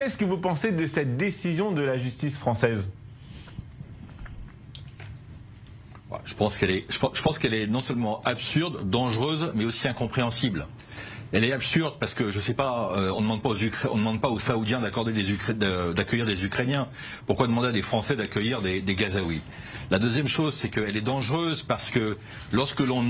Qu'est-ce que vous pensez de cette décision de la justice française? Je pense qu'elle est non seulement absurde, dangereuse, mais aussi incompréhensible. Elle est absurde parce que, je sais pas, on ne demande pas aux Saoudiens d'accueillir des Ukrainiens. Pourquoi demander à des Français d'accueillir des Gazaouis? La deuxième chose, c'est qu'elle est dangereuse parce que lorsque l'on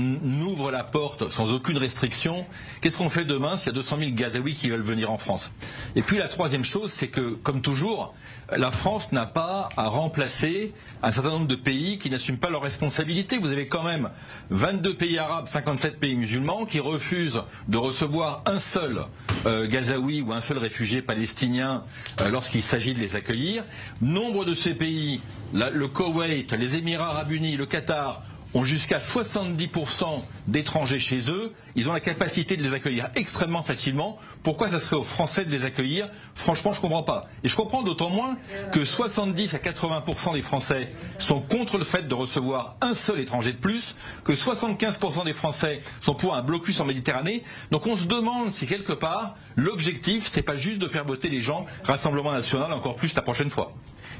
ouvre la porte sans aucune restriction, qu'est-ce qu'on fait demain s'il y a 200 000 Gazaouis qui veulent venir en France? Et puis la troisième chose, c'est que, comme toujours, la France n'a pas à remplacer un certain nombre de pays qui n'assument pas leurs responsabilités. Vous avez quand même 22 pays arabes, 57 pays musulmans qui refusent de recevoir un seul Gazaoui ou un seul réfugié palestinien lorsqu'il s'agit de les accueillir. Nombre de ces pays, le Koweït, les Émirats arabes unis, le Qatar, ont jusqu'à 70% d'étrangers chez eux. Ils ont la capacité de les accueillir extrêmement facilement. Pourquoi ça serait aux Français de les accueillir? Franchement, je ne comprends pas. Et je comprends d'autant moins que 70 à 80% des Français sont contre le fait de recevoir un seul étranger de plus, que 75% des Français sont pour un blocus en Méditerranée. Donc on se demande si quelque part, l'objectif, c'est pas juste de faire voter les gens, Rassemblement national, encore plus la prochaine fois.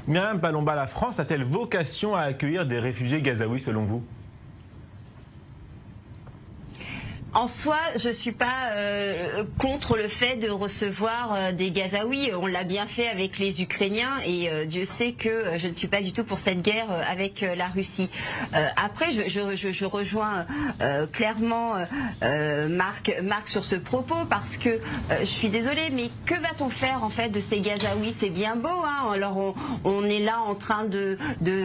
Myriam Palomba, la France a-t-elle vocation à accueillir des réfugiés gazaouis selon vous? En soi, je ne suis pas contre le fait de recevoir des Gazaouis. On l'a bien fait avec les Ukrainiens et Dieu sait que je ne suis pas du tout pour cette guerre avec la Russie. Après, je rejoins clairement Marc sur ce propos parce que je suis désolée, mais que va-t-on faire en fait de ces Gazaouis? C'est bien beau, hein. Alors on est là en train de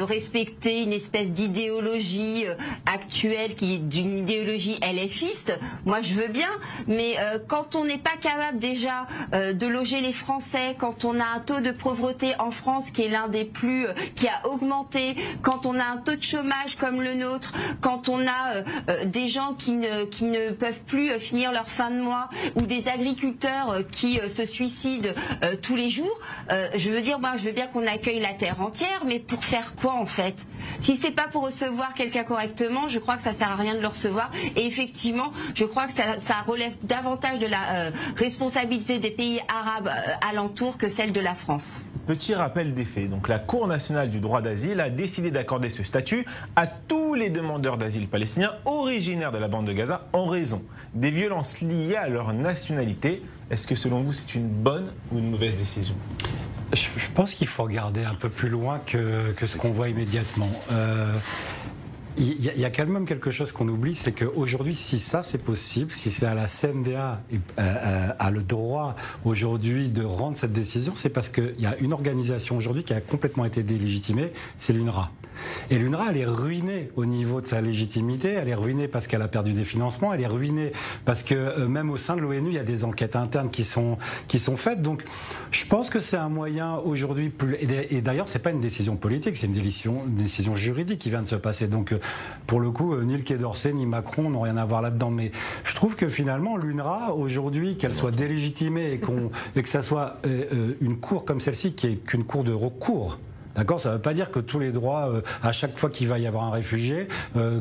respecter une espèce d'idéologie actuelle qui est d'une idéologie LFiste. Moi je veux bien, mais quand on n'est pas capable déjà de loger les Français, quand on a un taux de pauvreté en France qui est l'un des plus, qui a augmenté, quand on a un taux de chômage comme le nôtre, quand on a des gens qui ne peuvent plus finir leur fin de mois, ou des agriculteurs qui se suicident tous les jours, je veux dire, moi je veux bien qu'on accueille la terre entière, mais pour faire quoi en fait? Si c'est pas pour recevoir quelqu'un correctement, je crois que ça sert à rien de le recevoir. Et effectivement, je crois que ça relève davantage de la responsabilité des pays arabes alentours que celle de la France. Petit rappel des faits. Donc, la Cour nationale du droit d'asile a décidé d'accorder ce statut à tous les demandeurs d'asile palestiniens originaires de la bande de Gaza en raison des violences liées à leur nationalité. Est-ce que selon vous c'est une bonne ou une mauvaise décision? Je pense qu'il faut regarder un peu plus loin que ce qu'on voit immédiatement. Il y a quand même quelque chose qu'on oublie, c'est qu'aujourd'hui, si ça c'est possible, si c'est à la CNDA a le droit aujourd'hui de rendre cette décision, c'est parce qu'il y a une organisation aujourd'hui qui a complètement été délégitimée, c'est l'UNRWA. Et l'UNRWA, elle est ruinée au niveau de sa légitimité, elle est ruinée parce qu'elle a perdu des financements, elle est ruinée parce que même au sein de l'ONU, il y a des enquêtes internes qui sont faites. Donc je pense que c'est un moyen aujourd'hui, et d'ailleurs c'est pas une décision politique, c'est une décision juridique qui vient de se passer. Donc pour le coup, ni le Quai d'Orsay ni Macron n'ont rien à voir là-dedans. Mais je trouve que finalement l'UNRWA, aujourd'hui, qu'elle soit délégitimée et que ça soit une cour comme celle-ci qui est qu'une cour de recours. D'accord, ça ne veut pas dire que tous les droits, à chaque fois qu'il va y avoir un réfugié,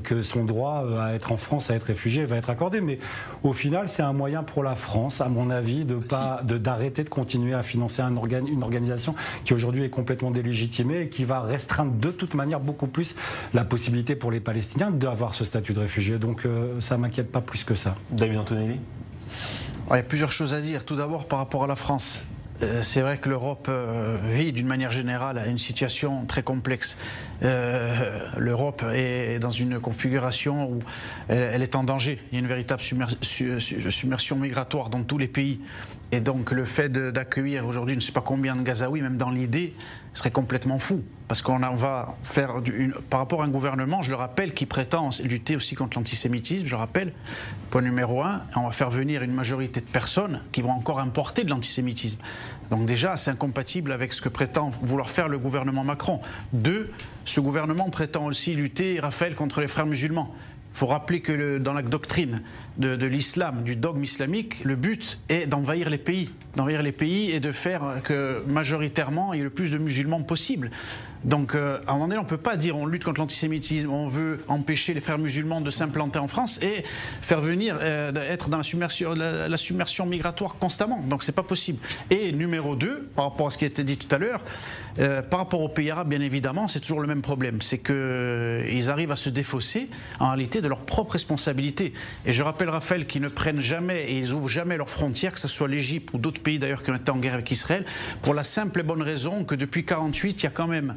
que son droit à être en France, à être réfugié, va être accordé. Mais au final, c'est un moyen pour la France, à mon avis, d'arrêter de continuer à financer une organisation qui aujourd'hui est complètement délégitimée et qui va restreindre de toute manière beaucoup plus la possibilité pour les Palestiniens d'avoir ce statut de réfugié. Donc ça ne m'inquiète pas plus que ça. David Antonelli? Il y a plusieurs choses à dire. Tout d'abord, par rapport à la France. C'est vrai que l'Europe vit d'une manière générale une situation très complexe. L'Europe est dans une configuration où elle est en danger. Il y a une véritable submersion migratoire dans tous les pays. Et donc le fait d'accueillir aujourd'hui je ne sais pas combien de Gazaouis, même dans l'idée, serait complètement fou. Parce qu'on va faire, par rapport à un gouvernement, je le rappelle, qui prétend lutter aussi contre l'antisémitisme, je rappelle, point numéro 1, on va faire venir une majorité de personnes qui vont encore importer de l'antisémitisme. Donc déjà, c'est incompatible avec ce que prétend vouloir faire le gouvernement Macron. 2, ce gouvernement prétend aussi lutter, Raphaël, contre les frères musulmans. Il faut rappeler que dans la doctrine de l'islam, du dogme islamique, le but est d'envahir les pays et de faire que majoritairement il y ait le plus de musulmans possible. Donc à un moment donné, on ne peut pas dire on lutte contre l'antisémitisme, on veut empêcher les frères musulmans de s'implanter en France et faire venir, être dans la submersion migratoire constamment. Donc c'est pas possible. Et numéro 2, par rapport à ce qui a été dit tout à l'heure, par rapport aux pays arabes, bien évidemment, c'est toujours le même problème. C'est qu'ils arrivent à se défausser en réalité de leur propre responsabilité. Et je rappelle, Raphaël, qu'ils ne prennent jamais et ils ouvrent jamais leurs frontières, que ce soit l'Égypte ou d'autres pays d'ailleurs qui ont été en guerre avec Israël, pour la simple et bonne raison que depuis 1948, il y a quand même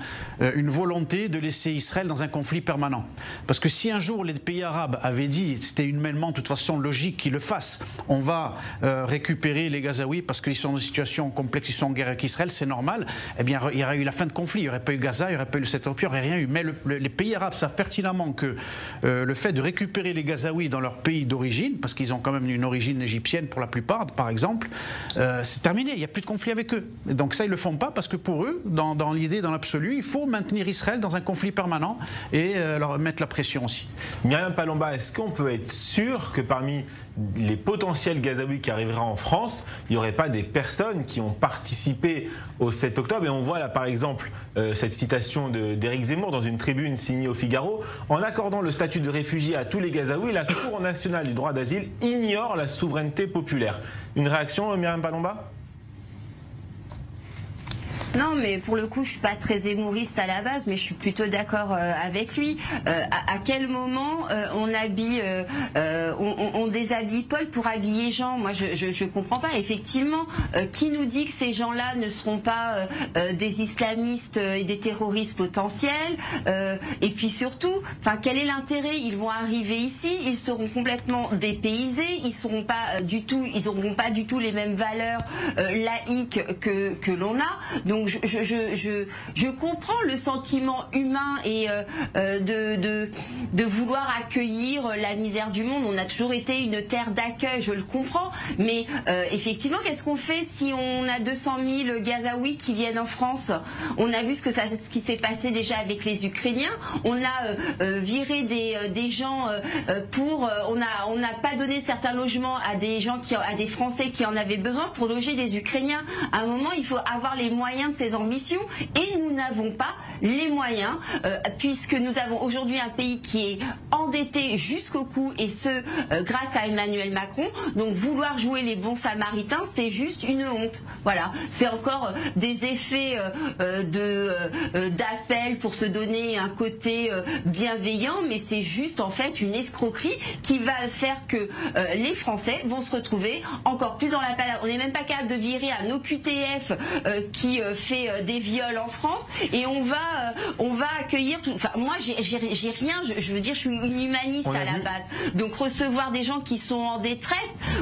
une volonté de laisser Israël dans un conflit permanent. Parce que si un jour les pays arabes avaient dit, c'était humainement de toute façon logique qu'ils le fassent, on va récupérer les Gazaouis parce qu'ils sont dans une situation complexe, ils sont en guerre avec Israël, c'est normal, eh bien il y aurait eu la fin de conflit, il n'y aurait pas eu Gaza, il n'y aurait pas eu le 7 octobre, il n'y aurait rien eu. Mais les pays arabes savent pertinemment que le fait de récupérer les Gazaouis dans leur pays d'origine, parce qu'ils ont quand même une origine égyptienne pour la plupart, par exemple, c'est terminé, il n'y a plus de conflit avec eux. Et donc ça, ils ne le font pas parce que pour eux, dans l'idée, dans l'absolu, il faut maintenir Israël dans un conflit permanent et leur mettre la pression aussi. Myriam Palomba, est-ce qu'on peut être sûr que parmi les potentiels Gazaouis qui arriveraient en France, il n'y aurait pas des personnes qui ont participé au 7 octobre? Et on voit là par exemple cette citation d'Éric Zemmour dans une tribune signée au Figaro: en accordant le statut de réfugié à tous les Gazaouis, la Cour nationale du droit d'asile ignore la souveraineté populaire. Une réaction, Myriam Palomba? Non, mais pour le coup, je suis pas très zémouriste à la base, mais je suis plutôt d'accord avec lui. À quel moment on habille, on déshabille Paul pour habiller Jean? Moi, je comprends pas. Effectivement, qui nous dit que ces gens-là ne seront pas des islamistes et des terroristes potentiels? Et puis surtout, enfin, quel est l'intérêt? Ils vont arriver ici, ils seront complètement dépaysés, ils seront pas du tout, ils auront pas du tout les mêmes valeurs laïques que l'on a. Donc je comprends le sentiment humain et de vouloir accueillir la misère du monde. On a toujours été une terre d'accueil, je le comprends. Mais effectivement, qu'est-ce qu'on fait si on a 200 000 Gazaouis qui viennent en France? On a vu ce qui s'est passé déjà avec les Ukrainiens. On a viré des gens on n'a pas donné certains logements à des gens à des Français qui en avaient besoin pour loger des Ukrainiens. À un moment, il faut avoir les moyens de ses ambitions et nous n'avons pas les moyens puisque nous avons aujourd'hui un pays qui est endetté jusqu'au cou et ce grâce à Emmanuel Macron. Donc vouloir jouer les bons samaritains, c'est juste une honte. Voilà, c'est encore des effets d'appel pour se donner un côté bienveillant, mais c'est juste en fait une escroquerie qui va faire que les Français vont se retrouver encore plus dans la panade. On n'est même pas capable de virer un OQTF qui fait des viols en France et on va accueillir tout. Enfin moi j'ai rien, je veux dire je suis une humaniste à la base. Donc recevoir des gens qui sont en détresse,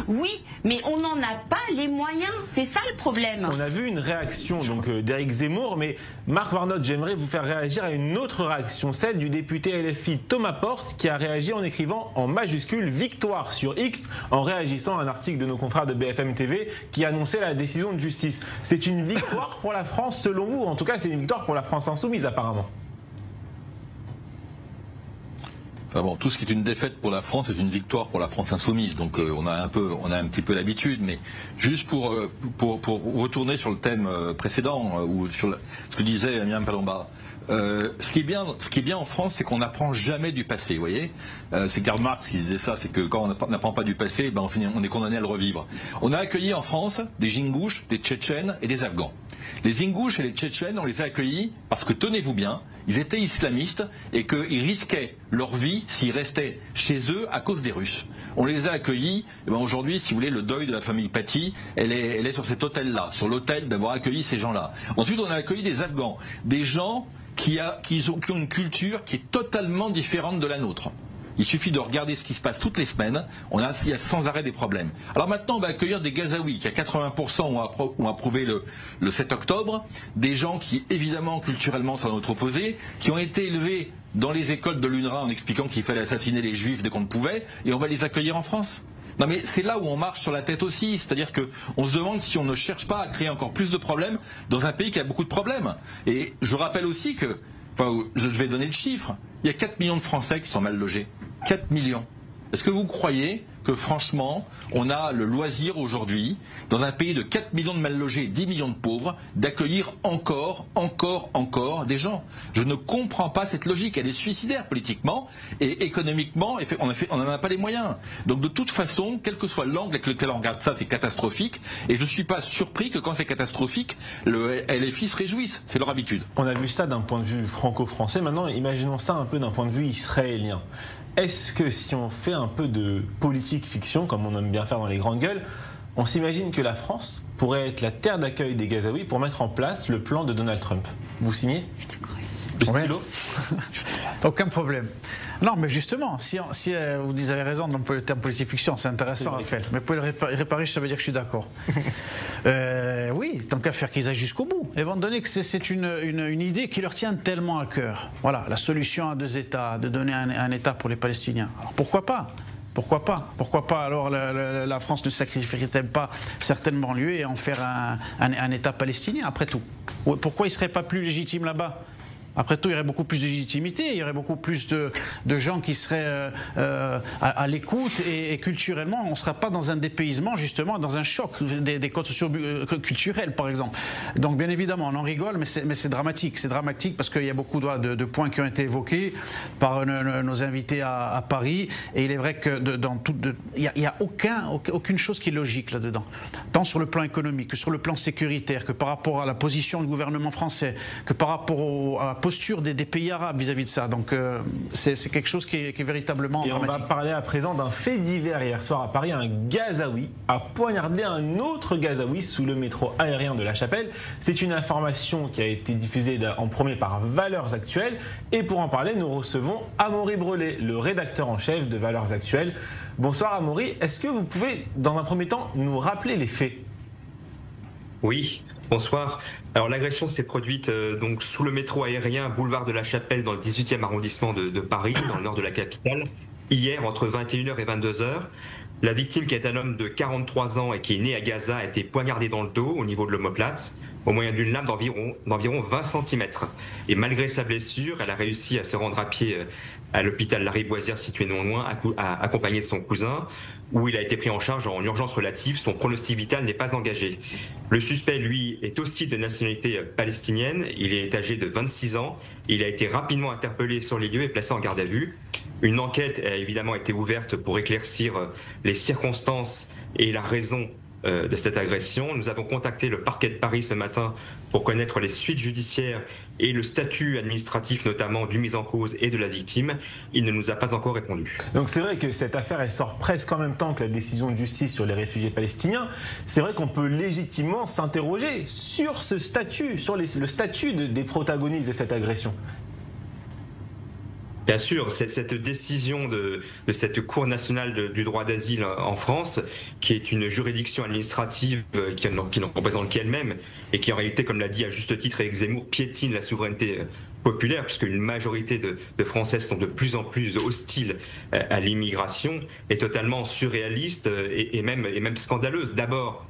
oui, mais on n'en a pas les moyens. C'est ça le problème. On a vu une réaction donc d'Éric Zemmour, mais Marc Warnott, j'aimerais vous faire réagir à une autre réaction, celle du député LFI Thomas Porte, qui a réagi en écrivant en majuscule victoire sur X en réagissant à un article de nos confrères de BFM TV qui annonçait la décision de justice. C'est une victoire pour la France selon vous? En tout cas, c'est une victoire pour la France insoumise apparemment. Enfin bon, tout ce qui est une défaite pour la France est une victoire pour la France insoumise. Donc on a un petit peu l'habitude, mais juste pour retourner sur le thème précédent ou sur ce que disait Myriam Palomba. Ce qui est bien en France, c'est qu'on n'apprend jamais du passé. Vous voyez, c'est Karl Marx qui disait ça, c'est que quand on n'apprend pas du passé, ben on est condamné à le revivre. On a accueilli en France des Ingouches, des Tchétchènes et des Afghans. Les Ingouches et les Tchétchènes, on les a accueillis parce que, tenez-vous bien, ils étaient islamistes et qu'ils risquaient leur vie s'ils restaient chez eux à cause des Russes. On les a accueillis, et ben aujourd'hui, si vous voulez, le deuil de la famille Paty, elle est sur cet hôtel-là, sur l'hôtel d'avoir accueilli ces gens-là. Ensuite, on a accueilli des Afghans, des gens qui ont une culture qui est totalement différente de la nôtre. Il suffit de regarder ce qui se passe toutes les semaines, il y a sans arrêt des problèmes. Alors maintenant, on va accueillir des Gazaouis qui, à 80%, ont approuvé le 7 octobre, des gens qui, évidemment, culturellement, sont à notre opposé, qui ont été élevés dans les écoles de l'UNRWA en expliquant qu'il fallait assassiner les Juifs dès qu'on le pouvait, et on va les accueillir en France. Non mais c'est là où on marche sur la tête aussi, c'est-à-dire qu'on se demande si on ne cherche pas à créer encore plus de problèmes dans un pays qui a beaucoup de problèmes. Et je rappelle aussi que, je vais donner le chiffre, il y a 4 millions de Français qui sont mal logés. 4 millions. Est-ce que vous croyez que franchement, on a le loisir aujourd'hui, dans un pays de 4 millions de mal logés, 10 millions de pauvres, d'accueillir encore des gens? Je ne comprends pas cette logique. Elle est suicidaire politiquement et économiquement. On n'en a pas les moyens. Donc de toute façon, quel que soit l'angle avec lequel on regarde ça, c'est catastrophique. Et je ne suis pas surpris que quand c'est catastrophique, le LFI se réjouisse. C'est leur habitude. On a vu ça d'un point de vue franco-français. Maintenant, imaginons ça un peu d'un point de vue israélien. Est-ce que si on fait un peu de politique fiction, comme on aime bien faire dans les grandes gueules, on s'imagine que la France pourrait être la terre d'accueil des Gazaouis pour mettre en place le plan de Donald Trump? Vous signez? Le stylo? Aucun problème. Non, mais justement, si vous avez raison dans le terme politique fiction, c'est intéressant, Raphaël. Mais pour le réparer, ça veut dire que je suis d'accord. Oui, tant qu'à faire qu'ils aillent jusqu'au bout. Étant donné que c'est une idée qui leur tient tellement à cœur. Voilà, la solution à 2 États, de donner un État pour les Palestiniens. Alors pourquoi pas? Pourquoi pas alors la France ne sacrifierait-elle pas certaines banlieues et en faire un État palestinien après tout? Pourquoi il ne serait pas plus légitime là-bas? Après tout, il y aurait beaucoup plus de légitimité, il y aurait beaucoup plus de gens qui seraient à l'écoute et culturellement, on ne sera pas dans un dépaysement, justement, dans un choc des codes socio-culturels, par exemple. Donc, bien évidemment, on en rigole, mais c'est dramatique. C'est dramatique parce qu'il y a beaucoup de points qui ont été évoqués par nos invités à Paris. Et il est vrai que il n'y a aucune chose qui est logique là-dedans. Tant sur le plan économique que sur le plan sécuritaire, que par rapport à la position du gouvernement français, que par rapport à la posture des pays arabes vis-à-vis de ça. Donc c'est quelque chose qui est véritablement dramatique. On va parler à présent d'un fait divers hier soir à Paris. Un Gazaoui a poignardé un autre Gazaoui sous le métro aérien de La Chapelle. C'est une information qui a été diffusée en premier par Valeurs Actuelles. Et pour en parler, nous recevons Amaury Brelet, le rédacteur en chef de Valeurs Actuelles. Bonsoir Amaury. Est-ce que vous pouvez, dans un premier temps, nous rappeler les faits? Oui. Bonsoir. Alors l'agression s'est produite donc sous le métro aérien boulevard de la Chapelle dans le 18e arrondissement de Paris, dans le nord de la capitale, hier entre 21h et 22h. La victime, qui est un homme de 43 ans et qui est né à Gaza, a été poignardé dans le dos au niveau de l'omoplate au moyen d'une lame d'environ 20 cm. Et malgré sa blessure, elle a réussi à se rendre à pied à l'hôpital Lariboisière situé non loin, accompagné de son cousin, où il a été pris en charge en urgence relative. Son pronostic vital n'est pas engagé. Le suspect, lui, est aussi de nationalité palestinienne. Il est âgé de 26 ans. Il a été rapidement interpellé sur les lieux et placé en garde à vue. Une enquête a évidemment été ouverte pour éclaircir les circonstances et la raison de cette agression. Nous avons contacté le parquet de Paris ce matin pour connaître les suites judiciaires et le statut administratif notamment du mis en cause et de la victime. Il ne nous a pas encore répondu. Donc c'est vrai que cette affaire, elle sort presque en même temps que la décision de justice sur les réfugiés palestiniens. C'est vrai qu'on peut légitimement s'interroger sur ce statut, sur le statut des protagonistes de cette agression. Bien sûr, cette décision de cette Cour nationale du droit d'asile en France, qui est une juridiction administrative qui n'en représente qu'elle-même, et qui en réalité, comme l'a dit à juste titre Éric Zemmour, piétine la souveraineté populaire, puisque une majorité de Françaises sont de plus en plus hostiles à l'immigration, est totalement surréaliste et même scandaleuse. D'abord,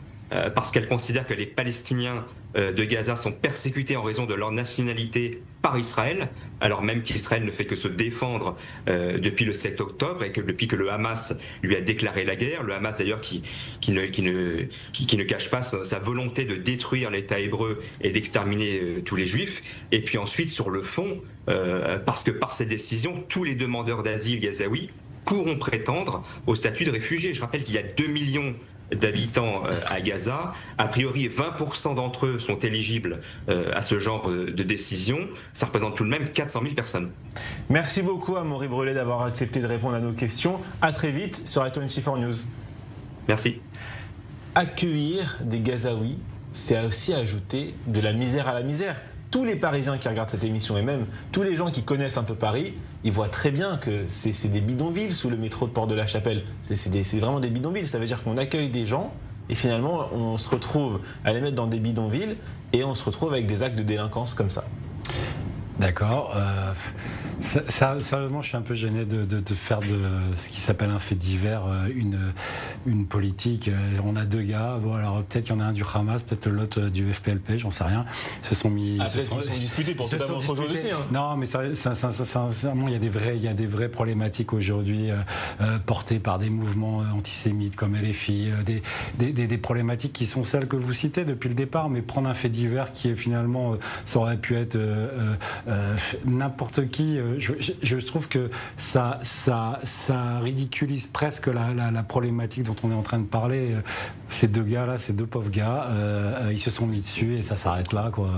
parce qu'elle considère que les Palestiniens de Gaza sont persécutés en raison de leur nationalité par Israël, alors même qu'Israël ne fait que se défendre depuis le 7 octobre et que depuis que le Hamas lui a déclaré la guerre, le Hamas d'ailleurs qui ne cache pas sa volonté de détruire l'État hébreu et d'exterminer tous les Juifs. Et puis ensuite sur le fond, parce que par cette décision, tous les demandeurs d'asile gazaouis pourront prétendre au statut de réfugiés. Je rappelle qu'il y a 2 millions d'habitants à Gaza. A priori, 20% d'entre eux sont éligibles à ce genre de décision. Ça représente tout de même 400 000 personnes. Merci beaucoup Amaury Brelet d'avoir accepté de répondre à nos questions. À très vite sur A24 News. Merci. Accueillir des Gazaouis, c'est aussi ajouter de la misère à la misère. Tous les Parisiens qui regardent cette émission et même tous les gens qui connaissent un peu Paris, ils voient très bien que c'est des bidonvilles sous le métro de Porte de la Chapelle. C'est vraiment des bidonvilles. Ça veut dire qu'on accueille des gens et finalement on se retrouve à les mettre dans des bidonvilles et on se retrouve avec des actes de délinquance comme ça. D'accord. Sérieusement, je suis un peu gêné de faire de ce qui s'appelle un fait divers une politique. On a 2 gars. Bon, alors peut-être qu'il y en a un du Hamas, peut-être l'autre du FPLP, j'en sais rien. Ils se sont mis. Ils sont disputés pour totalement autre chose aussi. Hein. Non, mais sincèrement, il y a des vraies problématiques aujourd'hui portées par des mouvements antisémites comme LFI, des problématiques qui sont celles que vous citez depuis le départ, mais prendre un fait divers qui est finalement, ça aurait pu être n'importe qui. Je trouve que ça ridiculise presque la problématique dont on est en train de parler. Ces 2 gars-là, ces 2 pauvres gars, ils se sont mis dessus et ça s'arrête là, quoi.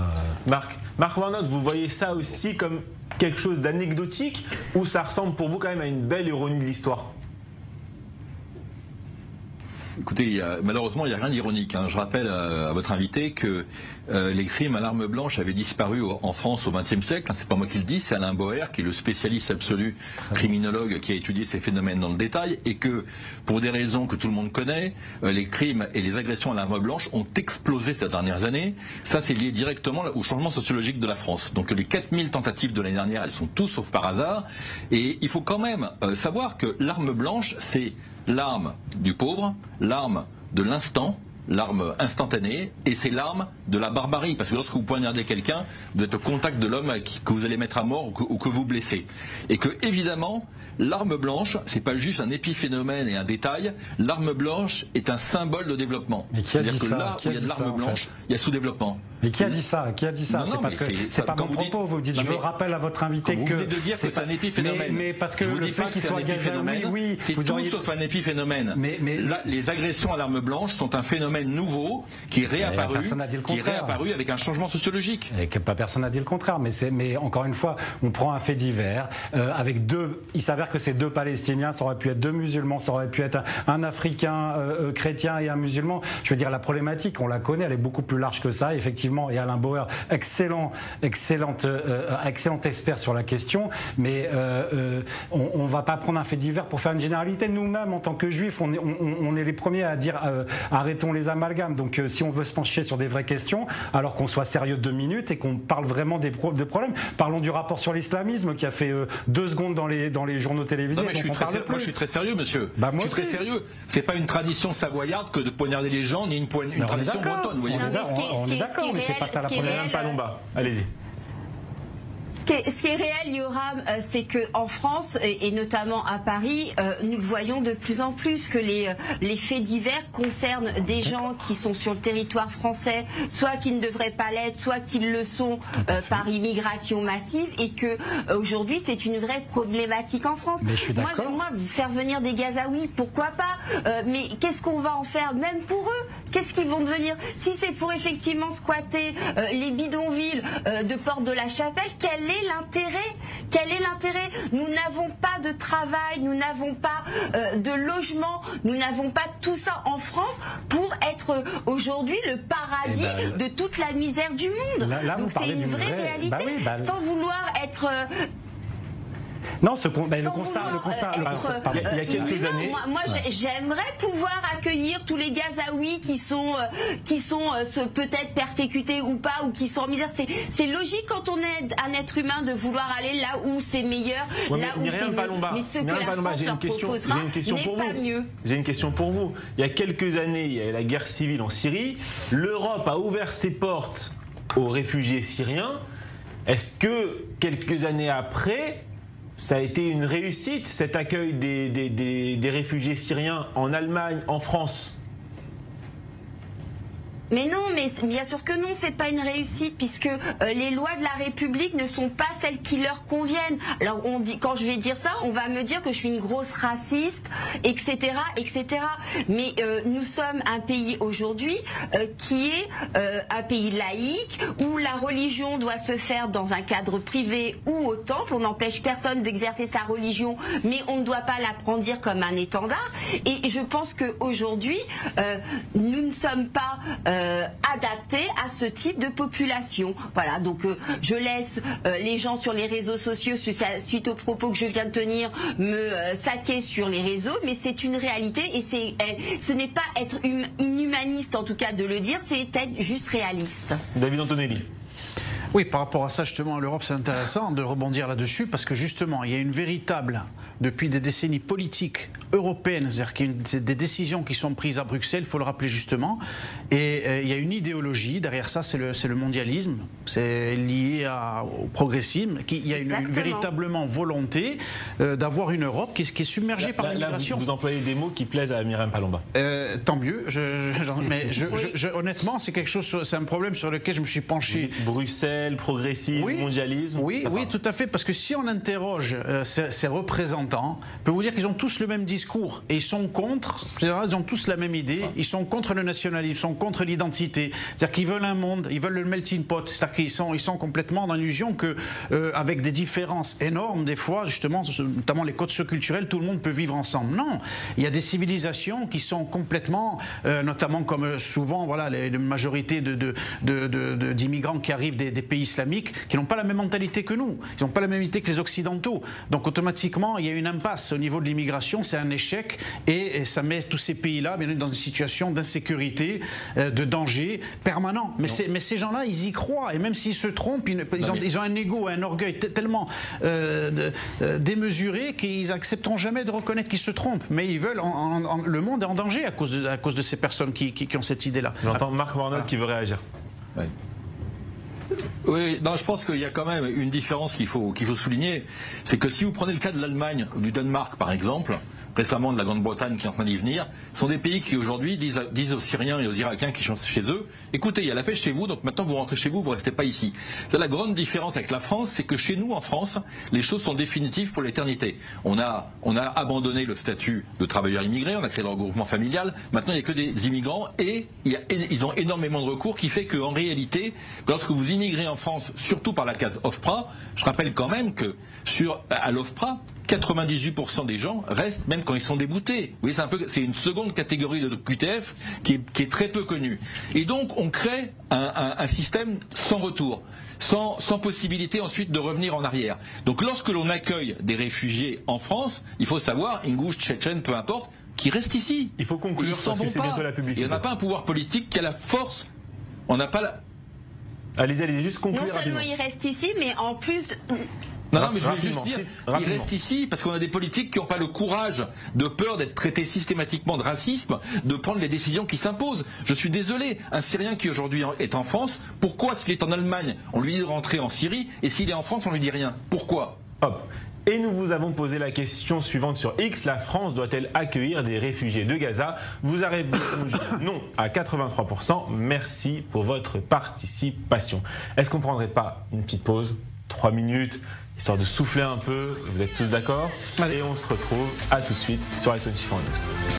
Marc Warnott, vous voyez ça aussi comme quelque chose d'anecdotique ou ça ressemble pour vous quand même à une belle ironie de l'histoire? Écoutez, malheureusement, il n'y a rien d'ironique. Hein. Je rappelle à votre invité que les crimes à l'arme blanche avaient disparu en France au XXe siècle. C'est pas moi qui le dis, c'est Alain Boer, qui est le spécialiste absolu criminologue qui a étudié ces phénomènes dans le détail, et que, pour des raisons que tout le monde connaît, les crimes et les agressions à l'arme blanche ont explosé ces dernières années. Ça, c'est lié directement au changement sociologique de la France. Donc les 4000 tentatives de l'année dernière, elles sont toutes sauf par hasard. Et il faut quand même savoir que l'arme blanche, c'est l'arme du pauvre, l'arme de l'instant, l'arme instantanée, et c'est l'arme de la barbarie, parce que lorsque vous poignardez quelqu'un, vous êtes au contact de l'homme que vous allez mettre à mort ou que vous blessez. Et que, évidemment, l'arme blanche, c'est pas juste un épiphénomène et un détail, l'arme blanche est un symbole de développement. C'est-à-dire que là où il y a de l'arme blanche, il y a sous-développement. Mais qui a dit ça? Qui a dit ça? C'est parce que c'est pas mon propos. Vous dites, je veux rappeler à votre invité que vous venez de dire que c'est un épiphénomène. Mais parce que le fait qu'il soit gazaoui, oui, c'est tout sauf un épiphénomène. Mais là, les agressions à l'arme blanche sont un phénomène nouveau qui est réapparu avec un changement sociologique. Et que personne n'a dit le contraire. Mais encore une fois, on prend un fait divers avec 2. Il s'avère que ces 2 Palestiniens, ça aurait pu être 2 musulmans, ça aurait pu être un Africain chrétien et un musulman. Je veux dire, la problématique, on la connaît, elle est beaucoup plus large que ça. Effectivement. Et Alain Boer, excellent expert sur la question, mais on va pas prendre un fait divers pour faire une généralité. Nous-mêmes, en tant que juifs, on est les premiers à dire arrêtons les amalgames. Donc si on veut se pencher sur des vraies questions, alors qu'on soit sérieux 2 minutes et qu'on parle vraiment de problèmes, parlons du rapport sur l'islamisme qui a fait 2 secondes dans les journaux télévisés. Non, mais moi je suis très sérieux, monsieur. Bah, je suis très sérieux. C'est pas une tradition savoyarde que de poignarder les gens, ni une tradition bretonne. Vous voyez. On est d'accord. Mais c'est pas ça la première. Palomba, allez-y. Ce qui est réel, Yoram, c'est qu'en France, et notamment à Paris, nous le voyons de plus en plus, que les faits divers concernent des gens qui sont sur le territoire français, soit qui ne devraient pas l'être, soit qui le sont par immigration massive, et que aujourd'hui c'est une vraie problématique en France. Mais je suis d'accord. Moi, faire venir des Gazaouis, pourquoi pas, mais qu'est-ce qu'on va en faire, même pour eux? Qu'est-ce qu'ils vont devenir? Si c'est pour effectivement squatter les bidonvilles de Porte de la Chapelle, quel est l'intérêt? Quel est l'intérêt? Nous n'avons pas de travail, nous n'avons pas de logement, nous n'avons pas tout ça en France pour être aujourd'hui le paradis de toute la misère du monde. Donc c'est une vraie réalité, sans vouloir être... Non, le constat. Il y a quelques années. Moi, j'aimerais pouvoir accueillir tous les Gazaouis qui sont peut-être persécutés ou pas, ou qui sont en misère. C'est logique quand on est un être humain de vouloir aller là où c'est meilleur, là où c'est mieux. Mais ce que la France leur proposera n'est pas mieux. J'ai une question pour vous. Il y a quelques années, il y a eu la guerre civile en Syrie. L'Europe a ouvert ses portes aux réfugiés syriens. Est-ce que quelques années après, ça a été une réussite, cet accueil des réfugiés syriens en Allemagne, en France? Mais non, mais bien sûr que non, c'est pas une réussite, puisque les lois de la République ne sont pas celles qui leur conviennent. Alors on dit, quand je vais dire ça, on va me dire que je suis une grosse raciste, etc., etc. Mais nous sommes un pays aujourd'hui qui est un pays laïque, où la religion doit se faire dans un cadre privé ou au temple. On n'empêche personne d'exercer sa religion, mais on ne doit pas la brandir comme un étendard. Et je pense qu'aujourd'hui, nous ne sommes pas adapté à ce type de population. Voilà, donc je laisse les gens sur les réseaux sociaux, suite aux propos que je viens de tenir, me saquer sur les réseaux, mais c'est une réalité, et ce n'est pas être inhumaniste en tout cas de le dire, c'est être juste réaliste. David Antonelli. Oui, par rapport à ça, justement, l'Europe, c'est intéressant de rebondir là-dessus parce que justement, il y a une véritable, depuis des décennies politiques européennes, c'est-à-dire qu'il y a des décisions qui sont prises à Bruxelles, il faut le rappeler justement, et il y a une idéologie, derrière ça, c'est le mondialisme, c'est lié au progressisme, il y a une véritablement volonté d'avoir une Europe qui est submergée par l'immigration. Vous employez des mots qui plaisent à Myriam Palomba. Tant mieux, mais honnêtement, c'est quelque chose, c'est un problème sur lequel je me suis penché. Bruxelles, progressisme, mondialisme. Oui, tout à fait, parce que si on interroge ces représentants, je peux vous dire qu'ils ont tous le même discours et ils sont contre, ils ont tous la même idée, ils sont contre le nationalisme, ils sont contre l'identité, c'est-à-dire qu'ils veulent un monde, ils veulent le melting pot, c'est-à-dire qu'ils sont complètement dans l'illusion que avec des différences énormes, des fois, justement, notamment les codes socioculturels, tout le monde peut vivre ensemble. Non, il y a des civilisations qui sont complètement, notamment comme souvent, voilà, les majorités d'immigrants qui arrivent des pays islamiques, qui n'ont pas la même mentalité que nous, ils n'ont pas la même mentalité que les Occidentaux. Donc automatiquement, il y a une impasse au niveau de l'immigration, c'est un échec et ça met tous ces pays-là dans une situation d'insécurité, de danger permanent. Mais ces gens-là, ils y croient et même s'ils se trompent, ils ont un ego, un orgueil tellement démesuré qu'ils n'accepteront jamais de reconnaître qu'ils se trompent. Mais ils veulent, le monde est en danger à cause de ces personnes qui ont cette idée-là. J'entends Marc Morneau qui veut réagir. Oui. Oui, non, je pense qu'il y a quand même une différence qu'il faut souligner, c'est que si vous prenez le cas de l'Allemagne ou du Danemark par exemple, récemment de la Grande-Bretagne qui est en train d'y venir, ce sont des pays qui aujourd'hui disent aux Syriens et aux Irakiens qui sont chez eux, écoutez, il y a la paix chez vous, donc maintenant vous rentrez chez vous, vous ne restez pas ici. C'est la grande différence avec la France, c'est que chez nous en France, les choses sont définitives pour l'éternité. On a abandonné le statut de travailleur immigré, on a créé le regroupement familial, maintenant il n'y a que des immigrants et ils ont énormément de recours qui fait qu'en réalité, lorsque vous immigrez en France, surtout par la case OFPRA, je rappelle quand même que à l'OFPRA, 98% des gens restent même quand ils sont déboutés. Vous voyez, c'est une seconde catégorie de QTF qui est très peu connue. Et donc on crée un système sans retour, sans possibilité ensuite de revenir en arrière. Donc lorsque l'on accueille des réfugiés en France, il faut savoir, ingouches, tchétchènes, peu importe, qui restent ici. Il faut conclure parce que c'est bientôt la publicité. Et on n'a pas un pouvoir politique qui a la force, on n'a pas la... Allez-y, juste conclure rapidement. Non seulement ils restent ici, mais en plus... Non, mais je veux juste dire, ils restent ici parce qu'on a des politiques qui n'ont pas le courage, de peur d'être traités systématiquement de racisme, de prendre les décisions qui s'imposent. Je suis désolé, un Syrien qui aujourd'hui est en France, pourquoi s'il est en Allemagne, on lui dit de rentrer en Syrie, et s'il est en France, on lui dit rien? Pourquoi? Hop. Et nous vous avons posé la question suivante sur X, la France doit-elle accueillir des réfugiés de Gaza? Vous avez répondu non à 83%. Merci pour votre participation. Est-ce qu'on ne prendrait pas une petite pause, 3 minutes, histoire de souffler un peu? Vous êtes tous d'accord? Et on se retrouve à tout de suite sur i24 News.